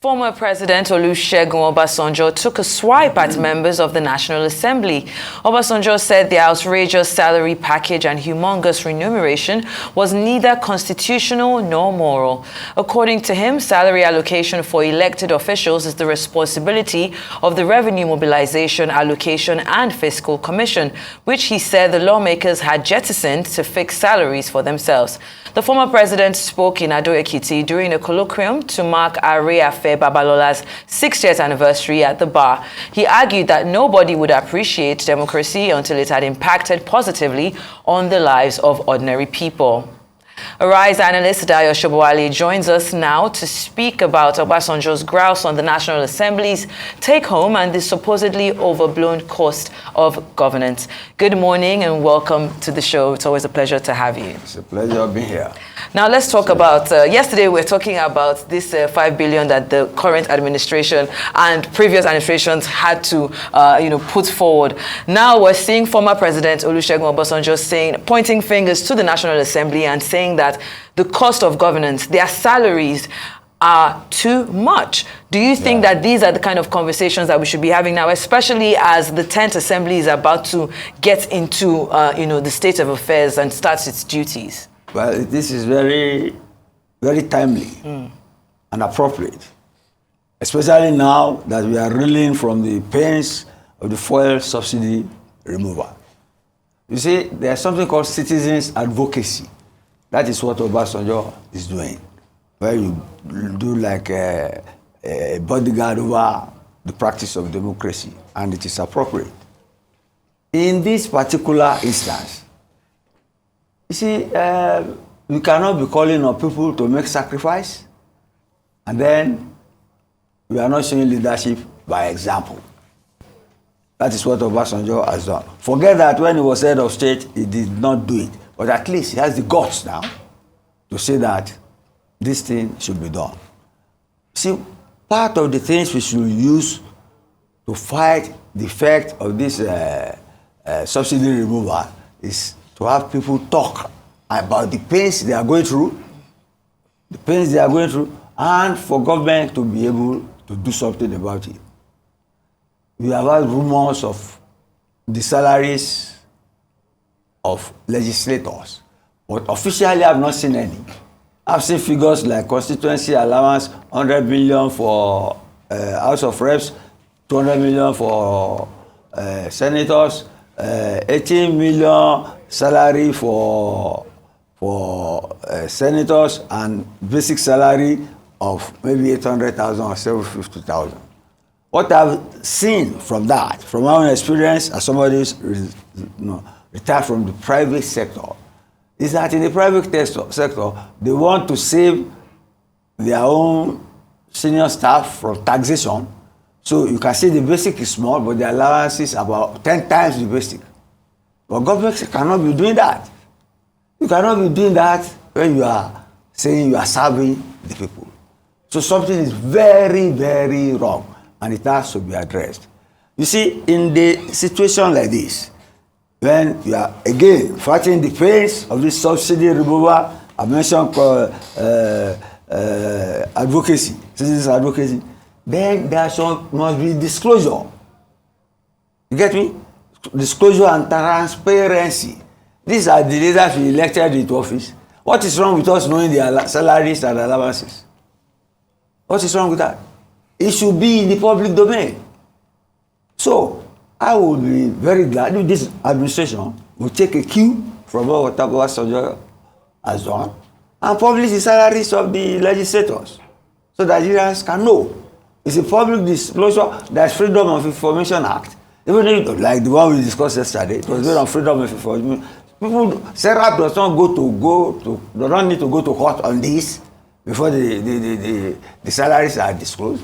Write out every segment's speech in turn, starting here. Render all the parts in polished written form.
Former President Olusegun Obasanjo took a swipe at members of the National Assembly. Obasanjo said the outrageous salary package and humongous remuneration was neither constitutional nor moral. According to him, salary allocation for elected officials is the responsibility of the Revenue Mobilization, Allocation and Fiscal Commission, which he said the lawmakers had jettisoned to fix salaries for themselves. The former president spoke in Ado-Ekiti during a colloquium to mark Are Afe Babalola's 60th anniversary at the bar. He argued that nobody would appreciate democracy until it had impacted positively on the lives of ordinary people. Arise analyst Dayo Sobowale joins us now to speak about Obasanjo's grouse on the National Assembly's take-home and the supposedly overblown cost of governance. Good morning and welcome to the show. It's always a pleasure to have you. It's a pleasure being here. Now let's talk about, yesterday we were talking about this 5 billion that the current administration and previous administrations had to, put forward. Now we're seeing former President Olusegun Obasanjo pointing fingers to the National Assembly and saying that the cost of governance, their salaries are too much. Do you think that these are the kind of conversations that we should be having now, especially as the 10th Assembly is about to get into, the state of affairs and starts its duties? Well, this is very, very timely and appropriate, especially now that we are reeling from the pains of the fuel subsidy removal. You see, there's something called citizens advocacy. That is what Obasanjo is doing, where you do like a bodyguard over the practice of democracy, and it is appropriate. In this particular instance, you see, we cannot be calling on people to make sacrifice, and then we are not showing leadership by example. That is what Obasanjo has done. Forget that when he was head of state, he did not do it. But at least he has the guts now to say that this thing should be done. See, part of the things we should use to fight the effect of this subsidy removal is to have people talk about the pains they are going through, and for government to be able to do something about it. We have had rumors of the salaries of legislators, but officially I have not seen any. I've seen figures like constituency allowance, 100 million for House of Reps, 200 million for senators, 18 million salary for senators, and basic salary of maybe 800,000 or 750,000. What I've seen from that, from my own experience as somebody who's retired from the private sector, is that in the private sector, they want to save their own senior staff from taxation. So you can see the basic is small, but the allowance is about 10 times the basic. But government cannot be doing that. You cannot be doing that when you are saying you are serving the people. So something is very, very wrong, and it has to be addressed. You see, in the situation like this, when you are, again, fighting the pains of this subsidy removal, I mentioned advocacy, citizens advocacy, then there must be disclosure. You get me? Disclosure and transparency. These are the leaders we elected into office. What is wrong with us knowing their salaries and allowances? What is wrong with that? It should be in the public domain. So, I would be very glad if this administration will take a cue from what Obasanjo has done and publish the salaries of the legislators so that Nigerians can know. It's a public disclosure. There's Freedom of Information Act. Even if, like the one we discussed yesterday, it was based on freedom of information. People, Serap does not they don't need to go to court on this before the salaries are disclosed.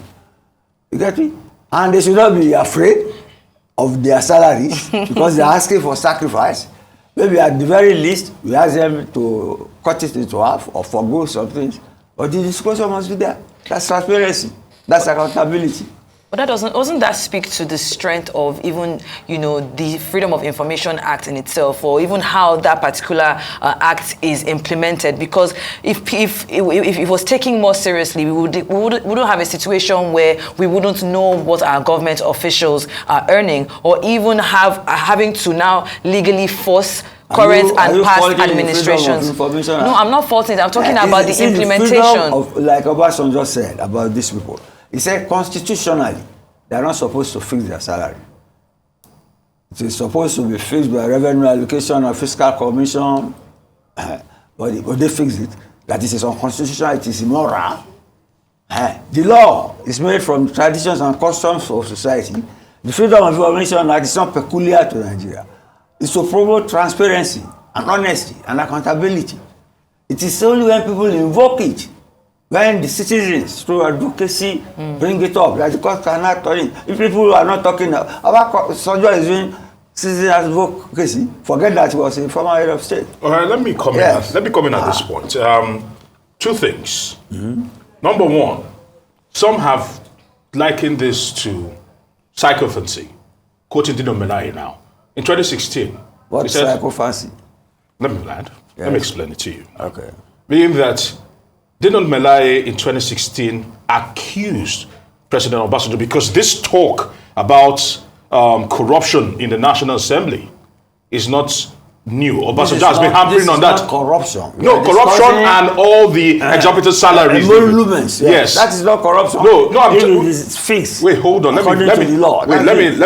You get me? And they should not be afraid of their salaries because they're asking for sacrifice. Maybe at the very least, we ask them to cut it into half or forgo some things. But the disclosure must be there. That's transparency. That's accountability. But doesn't that speak to the strength of even, the Freedom of Information Act in itself, or even how that particular act is implemented? Because if it was taken more seriously, we wouldn't have a situation where we wouldn't know what our government officials are earning, or even having to now legally force current and past administrations. No, I'm not faulting it. I'm talking about the implementation. Like Obasanjo said about these people. He said constitutionally, they are not supposed to fix their salary. It is supposed to be fixed by revenue allocation or fiscal commission, but they fix it. That it is unconstitutional, it is immoral. The law is made from traditions and customs of society. The Freedom of Information Act is not peculiar to Nigeria. It's to promote transparency and honesty and accountability. It is only when people invoke it, when the citizens, through advocacy, bring it up, that the court cannot turn it. If people are not talking about Obasanjo is doing citizen advocacy, forget that he was a former head of state. All right, let me come in at this point. Two things. Number one, some have likened this to psychophancy, quoting Dino Melaye now. In 2016, what psychophancy? Let me land. Yes. Let me explain it to you. Okay. Being that Dino Melaye in 2016 accused President Obasanjo because this talk about corruption in the National Assembly is not new. Obasanjo has been hampering on that. Not corruption. No, corruption and all the exorbitant salaries. Yes. That is not corruption. No, it's fixed. Wait, hold on. Let me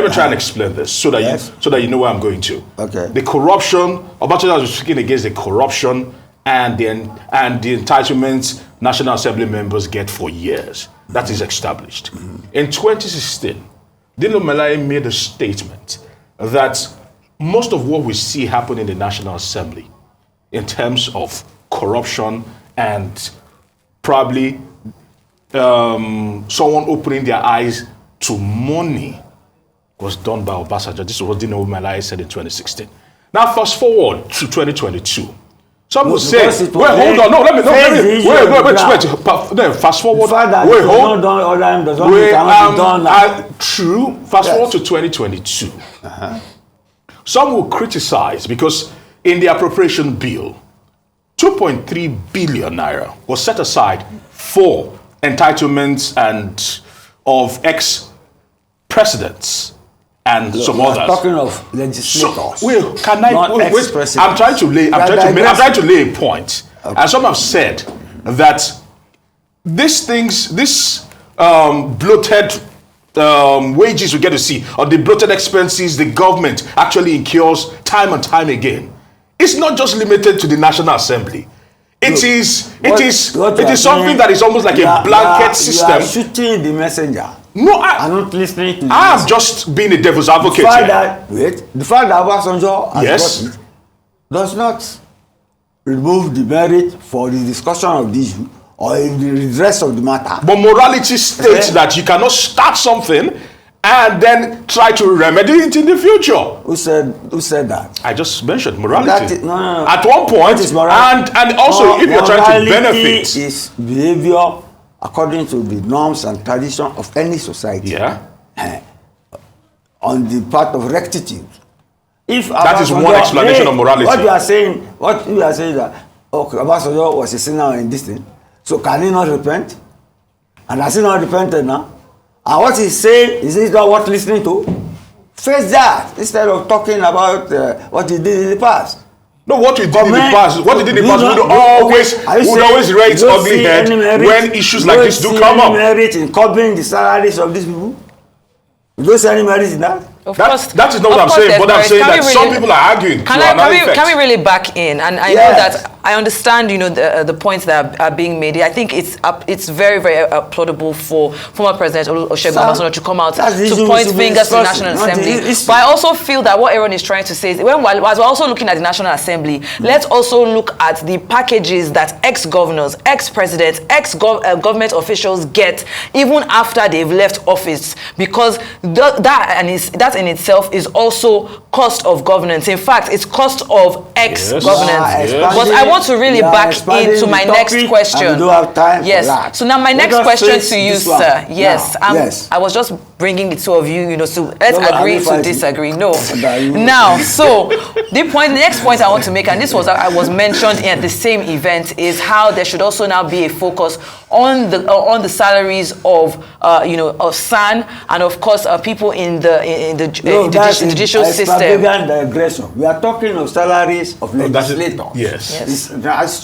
try and explain this so that you know where I'm going to. Okay. The corruption, Obasanjo was speaking against the corruption and the entitlements National Assembly members get for years. That is established. In 2016, Dino Melaye made a statement that most of what we see happen in the National Assembly in terms of corruption and probably someone opening their eyes to money was done by Obasanjo. This is what Dino Melaye said in 2016. Now fast forward to 2022. Some will say, wait, hold on, fast forward. True, fast forward to 2022. Some will criticize because in the appropriation bill, 2.3 billion naira was set aside for entitlements and of ex-presidents and some others. Talking of legislators. I'm trying to lay a point. Okay. And some have said that this bloated wages we get to see, or the bloated expenses the government actually incurs time and time again, it's not just limited to the National Assembly. It is something that is almost like a blanket system. You are shooting the messenger. No, I'm not listening to you. I'm just being a devil's advocate. The fact that Obasanjo has got it does not remove the merit for the discussion of the issue or in the redress of the matter. But morality states that you cannot start something and then try to remedy it in the future. Who said that? I just mentioned morality. No. At one point, and also if you're trying to benefit. Is behavior according to the norms and tradition of any society. Yeah. On the part of rectitude. If that is one explanation of morality. What you are saying that Obasanjo was a sinner in this thing. So can he not repent? And has he not repented now? And what he's saying, is it not worth listening to? Face that instead of talking about what he did in the past. No, what he did in the past would always raise ugly head when issues like this do come up. Do you see any merit in curbing the salaries of these people? Do you see any merit in that? That is not what I'm saying, but I'm saying that some people are arguing. Can we really back in? And I know that I understand, the points that are being made. I think it's very, very applaudable for former President Olusegun Obasanjo to come out to point fingers to the National Assembly. But I also feel that what Aaron is trying to say is, as we're also looking at the National Assembly, let's also look at the packages that ex-governors, ex-presidents, ex-government officials get even after they've left office, because that in itself is also cost of governance. In fact, it's cost of ex-governance. But I want to really back into my next question. We don't have time for that. So now my next question to you, sir. Yes. I was just bringing the two of you, you know, so let's No, agree to disagree. No. Now, so the next point I want to make, and this was I was mentioned at the same event, is how there should also now be a focus on the salaries of you know, of SAN and of course people in the judicial system. Digression. We are talking of salaries of legislators. Yes. It's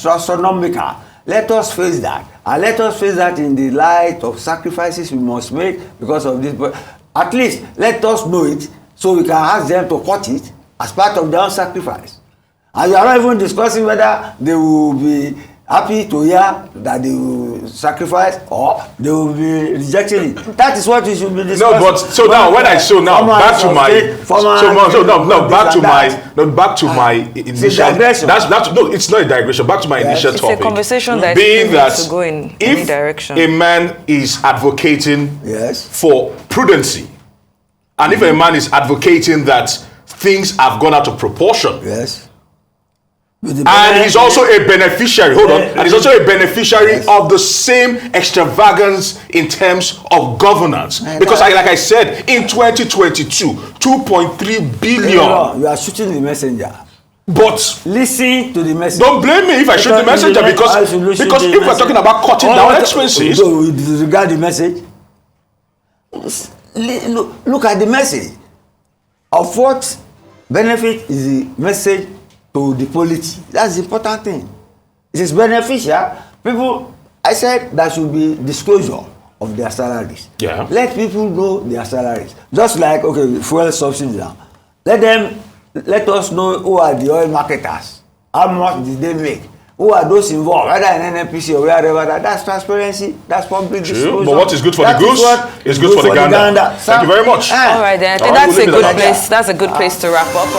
astronomical. Let us face that, and let us face that in the light of sacrifices we must make because of this. But at least let us know it, so we can ask them to cut it as part of their own sacrifice. And we are not even discussing whether they will be happy to hear that they will sacrifice or they will be rejecting it. That is what we should be discussing. No, but so now when back to my initial. No, it's not a digression. Back to my initial topic. It's a conversation that being that to go in if any direction. a man is advocating Yes. for prudency, and if a man is advocating that things have gone out of proportion. Yes. And he's also a beneficiary, and he's also a beneficiary of the same extravagance in terms of governance. Because like I said, in 2022, 2.3 billion. You are shooting the messenger. But listen to the message. Don't blame me if I shoot the messenger, because if we're talking about cutting down expenses. So we disregard the message. Look at the message. Of what benefit is the message to the polity? That's the important thing. It is beneficial. People, I said there should be disclosure of their salaries. Yeah. Let people know their salaries. Just like, okay, fuel subsidy now. Let us know who are the oil marketers. How much did they make? Who are those involved, whether in NNPC or wherever? That's transparency. That's public disclosure. But what is good for the goose is good for the gander. Thank you very much. All right, then. I think that's a good place. That's a good place to wrap up.